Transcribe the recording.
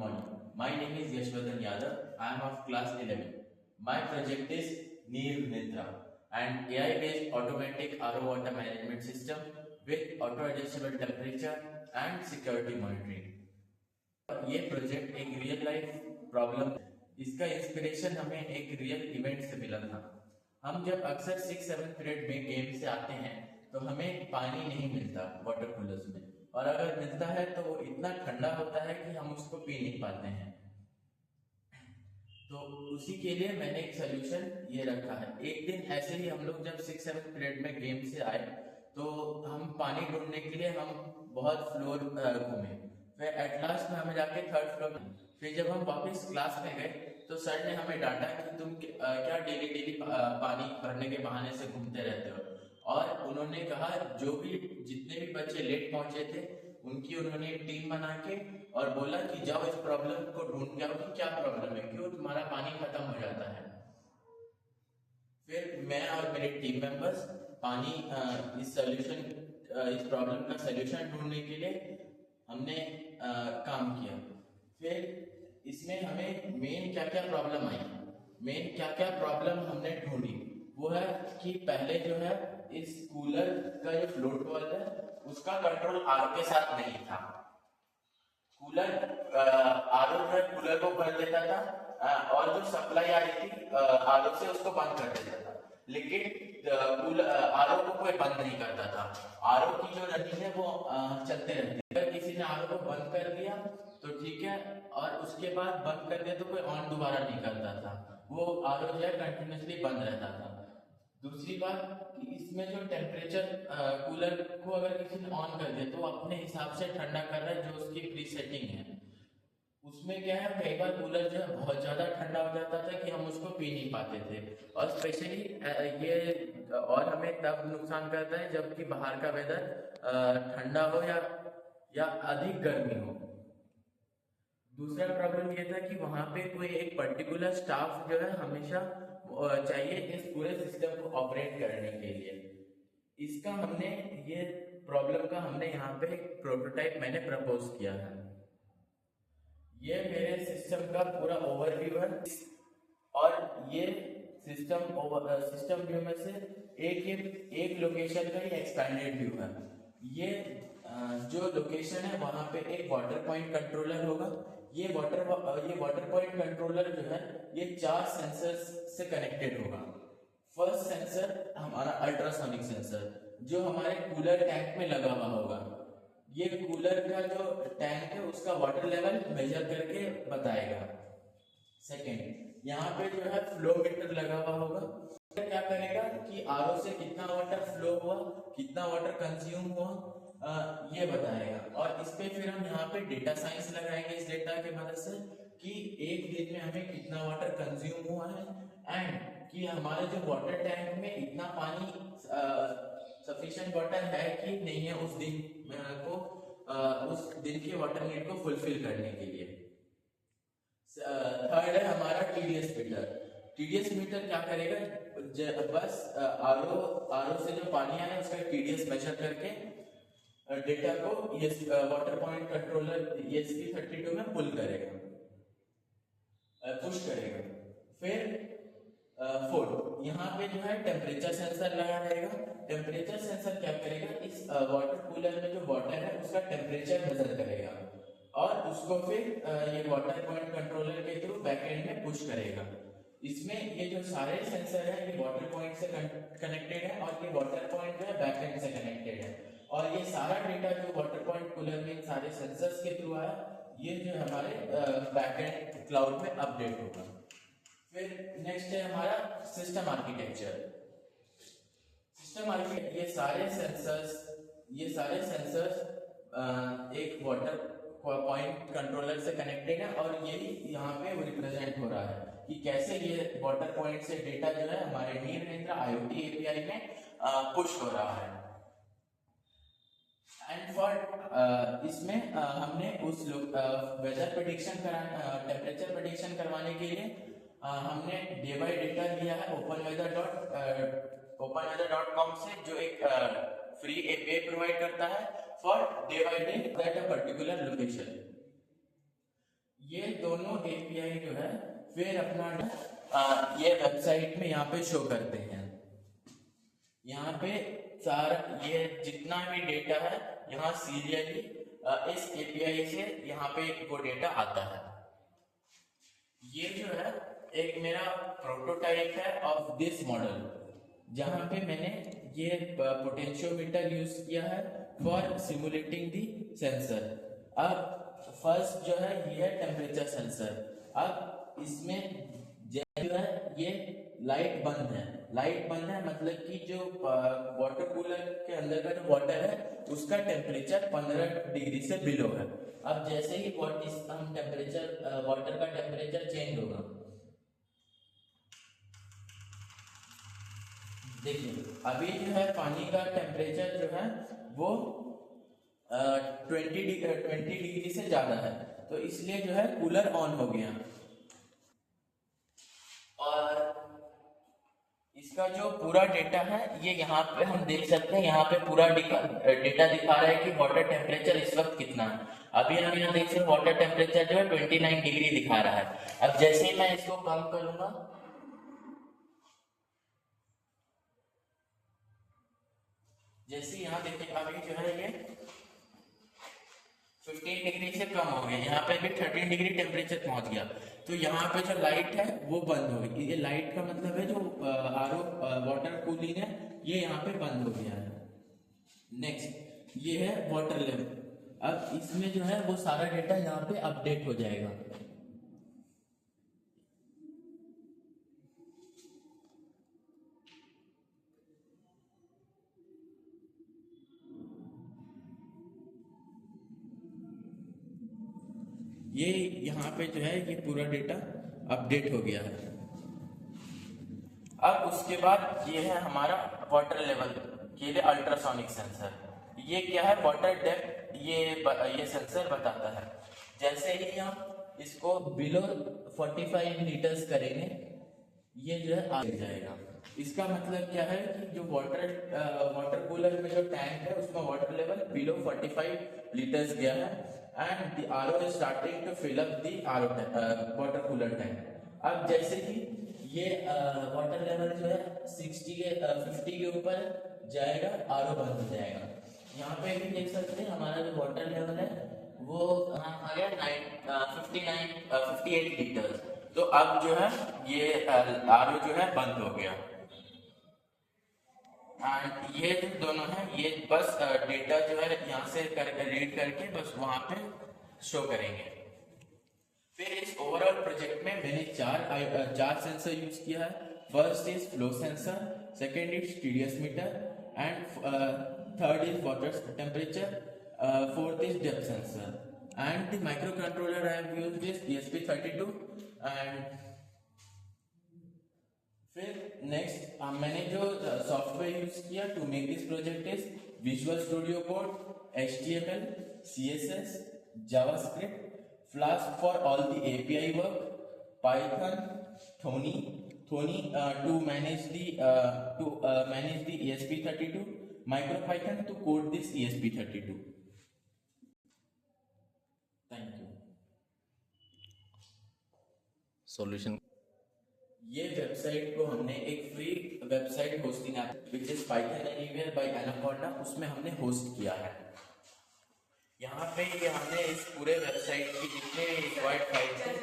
morning. My name is Yashwardhan Yadav. I am of class 11. My project is Neer Nitra, an AI-based automatic RO water management system with auto-adjustable temperature and security monitoring. ये project एक real life problem, इसका inspiration हमें एक real event से मिला था। हम जब अक्सर 6-7 पीरियड में गेम से आते हैं तो हमें पानी नहीं मिलता वाटर कूलर्स में, और अगर मिलता है तो वो इतना ठंडा होता है कि हम उसको पी नहीं पाते हैं। तो उसी के लिए मैंने एक सोल्यूशन ये रखा है। एक दिन ऐसे ही हम लोग जब 6-7 पीरियड में गेम से आए तो हम पानी ढूंढने के लिए हम बहुत फ्लोर घूमे, फिर एट लास्ट में हमें जाके 3rd फ्लोर में, फिर जब हम वापस क्लास में गए तो सर ने हमें डांटा कि तुम क्या डेली पानी भरने के बहाने से घूमते रहते हो। और उन्होंने कहा जो भी जितने भी बच्चे लेट पहुंचे थे उनकी उन्होंने एक टीम बना के और बोला कि जाओ इस प्रॉब्लम को ढूंढ के आओ कि क्या प्रॉब्लम है, क्यों तुम्हारा पानी खत्म हो जाता है। फिर मैं और मेरे टीम मेंबर्स पानी इस प्रॉब्लम का सलूशन ढूंढने के लिए हमने काम किया। फिर इसमें हमें मेन क्या क्या प्रॉब्लम आई, मेन क्या क्या प्रॉब्लम हमने ढूंढी, वो है कि पहले जो है इस कूलर का जो फ्लोट वाल्व है उसका कंट्रोल आर के साथ नहीं था। कूलर आर जो है कूलर को भर देता था और जो सप्लाई आ रही थी आर से उसको बंद कर देता था, लेकिन कूलर आर को कोई बंद नहीं करता था। आर की जो रनिंग है वो चलते रहती है। अगर किसी ने आर को बंद कर दिया तो ठीक है, और उसके बाद बंद कर दिया तो कोई ऑन दोबारा नहीं करता था, वो आर जो है कंटिन्यूसली बंद रहता था। दूसरी बात कि इसमें जो टेम्परेचर कूलर को अगर किसी ने ऑन कर दिया तो अपने हिसाब से ठंडा कर रहा है जो उसकी प्री सेटिंग है। उसमें क्या है, कई बार कूलर जो है बहुत ज़्यादा ठंडा हो जाता था कि हम उसको पी नहीं पाते थे, और स्पेशली ये और हमें तब नुकसान करता है जबकि बाहर का वेदर ठंडा हो या अधिक गर्मी हो। दूसरा प्रॉब्लम ये था कि वहाँ पे कोई एक पर्टिकुलर स्टाफ जो है हमेशा चाहिए इस पूरे सिस्टम को ऑपरेट करने के लिए। इसका हमने ये प्रॉब्लम का हमने यहाँ पे एक प्रोटोटाइप मैंने प्रपोज किया है। ये मेरे सिस्टम का पूरा ओवरव्यू है, और ये सिस्टम व्यू में से एक लोकेशन का ही एक्सपैंडेड व्यू है। ये जो लोकेशन है वहाँ पे एक वाटर पॉइंट कंट्रोलर होगा। ये वाटर पॉइंट कंट्रोलर जो है ये 4 सेंसर्स से कनेक्टेड होगा। फर्स्ट सेंसर हमारा अल्ट्रासोनिक सेंसर जो हमारे कूलर टैंक में लगा हुआ होगा। ये कूलर का जो टैंक है उसका वाटर लेवल मेजर करके बताएगा। सेकेंड, यहाँ पे जो है फ्लो मीटर लगा हुआ होगा। क्या करेगा कि आरओ से कितना वाटर फ्लो हुआ, कितना वाटर कंज्यूम हुआ, ये बताएगा। और इस पे फिर हम यहाँ पे डेटा साइंस लगाएंगे इस डेटा के मदद से कि एक दिन में हमें कितना वाटर कंज्यूम हुआ है, एंड कि हमारे जो वाटर टैंक में इतना पानी सफिशिएंट वाटर है कि नहीं है उस दिन उस दिन के वाटर नीड को फुलफिल करने के लिए। थर्ड है हमारा टीडीएस मीटर। टीडीएस मीटर क्या करेगा, बस आरओ से जो पानी आया उसका टीडीएस मेजर करके डेटा को ये वाटर पॉइंट कंट्रोलर ESP32 में पुश करेगा। फिर फोर्थ, यहाँ पे जो है टेम्परेचर सेंसर लगा रहेगा। टेम्परेचर सेंसर क्या करेगा, इस वाटर कूलर में जो वाटर है उसका टेम्परेचर मेजर करेगा और उसको फिर ये वाटर पॉइंट कंट्रोलर के थ्रू बैकएंड में पुश करेगा। इसमें ये जो सारे सेंसर है ये वाटर पॉइंट से कनेक्टेड है, और ये वाटर पॉइंट जो है बैकएंड से कनेक्टेड है, और ये सारा डेटा जो वाटर पॉइंट कूलर में सारे सेंसर्स के थ्रू आया ये जो हमारे बैकएंड क्लाउड में अपडेट होगा। फिर नेक्स्ट है हमारा सिस्टम आर्किटेक्चर। ये सारे सेंसर्स एक वाटर पॉइंट कंट्रोलर से कनेक्टेड है, और यही यहाँ पे रिप्रेजेंट हो रहा है कि कैसे ये वाटर पॉइंट से डेटा जो है हमारे नीर नेत्रा IoT API में पुश हो रहा है। एंड फॉर इसमें हमने उस वेदर प्रेडिक्शन टेम्परेचर प्रेडिक्शन करवाने के लिए हमने डे बाय डेटा लिया है openweather.com से, जो एक फ्री API प्रोवाइड करता है for day by day that a particular location. ये दोनों एपीआई जो है फिर अपना ये वेबसाइट में यहाँ पे शो करते हैं। यहाँ पे सारा ये जितना भी डेटा है यहाँ सीरियली इस एपीआई से यहाँ पे वो डेटा आता है। ये जो है एक मेरा प्रोटोटाइप है ऑफ दिस मॉडल, जहाँ पे मैंने ये पोटेंशियोमीटर यूज किया है फॉर सिमुलेटिंग दी सेंसर। अब फर्स्ट जो है ये है टेम्परेचर सेंसर। अब इसमें जो है ये लाइट बंद है, लाइट बंद है मतलब कि जो वाटर कूलर के अंदर का जो वाटर है उसका टेम्परेचर 15 डिग्री से बिलो है। अब जैसे ही हम टेम्परेचर वाटर का टेम्परेचर चेंज होगा, देखिए अभी जो है पानी का टेम्परेचर जो है वो 20 डिग्री से ज्यादा है, तो इसलिए जो है कूलर ऑन हो गया। और इसका जो पूरा डेटा है ये यहाँ पे हम देख सकते हैं, यहाँ पे पूरा डेटा दिखा रहा है कि वाटर टेम्परेचर इस वक्त कितना है। अभी हम यहाँ देख सकते हैं वाटर टेम्परेचर जो है 29 डिग्री दिखा रहा है। अब जैसे ही मैं इसको कम करूंगा, जैसे यहाँ देखिए अभी जो है ये 15 डिग्री से कम हो गया, यहाँ पे भी 13 डिग्री टेम्परेचर पहुंच गया। तो यहाँ पे जो लाइट है वो बंद हो गई। ये लाइट का मतलब है जो आरओ वाटर कूलिंग है ये यहाँ पे बंद हो गया है। नेक्स्ट ये है वाटर लेवल। अब इसमें जो है वो सारा डेटा यहाँ पे अपडेट हो जाएगा। ये यहाँ पे जो है ये पूरा डेटा अपडेट हो गया है। अब उसके बाद ये है हमारा वाटर लेवल के लिए अल्ट्रासोनिक सेंसर। ये क्या है, वाटर डेप्थ ये सेंसर बताता है। जैसे ही हम इसको बिलो 45 लीटर्स करेंगे ये जो है आ जाएगा। इसका मतलब क्या है कि जो वाटर कूलर में जो टैंक है उसमें वाटर लेवल बिलो 45 लीटर्स गया है and the RO is starting to fill up the RO water cooler tank. अब जैसे ही ये वाटर लेवल जो है 50 के ऊपर जाएगा, आरओ बंद हो जाएगा। यहाँ पे भी देख सकते हैं हमारा जो वाटर लेवल है वो आ गया 58 लीटर। तो अब जो है ये आरओ जो है बंद हो गया। एंड ये जो दोनों है ये बस डेटा जो है यहाँ से रीड करके बस वहां पे शो करेंगे। फिर इस ओवरऑल प्रोजेक्ट में मैंने चार सेंसर यूज किया है। First is flow sensor, second is TDS meter and third is water temperature, fourth is depth sensor and the microcontroller I have used is ESP32। एंड फिर नेक्स्ट मैंने जो software use किया to make this project is visual studio code, HTML, CSS, JavaScript, Flask for all the API work, Python, Thony to manage the ESP32, MicroPython to code this ESP32. Thank you. Solution ये website को हमने एक free website hosting app which is Python anywhere by Anaconda उसमें हमने host किया है। यहाँ पे ये हमने इस पूरे वेबसाइट की जितने रिक्वायर्ड फाइल्स हैं